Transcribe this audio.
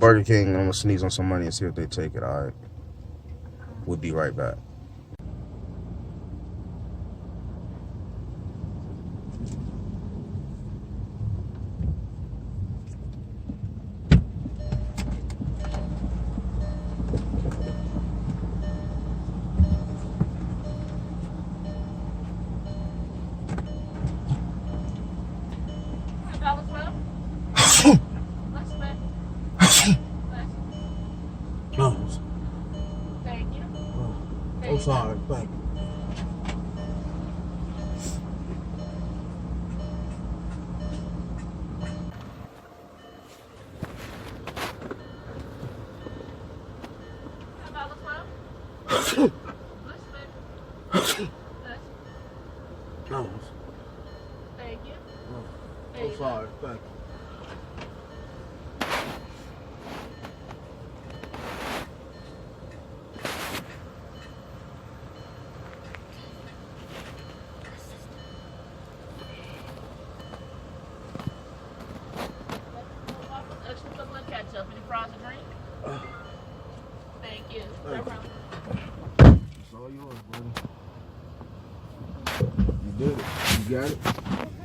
Burger King. I'm gonna sneeze on some money and see if they take it. All right. We'll be right back. Thank you. I'm sorry. Thank you. No. Thank you. I'm sorry. Thank you. Extra couple of ketchup. Any fries or drink? Thank you. No problem. It's all yours, buddy. You did it. You got it.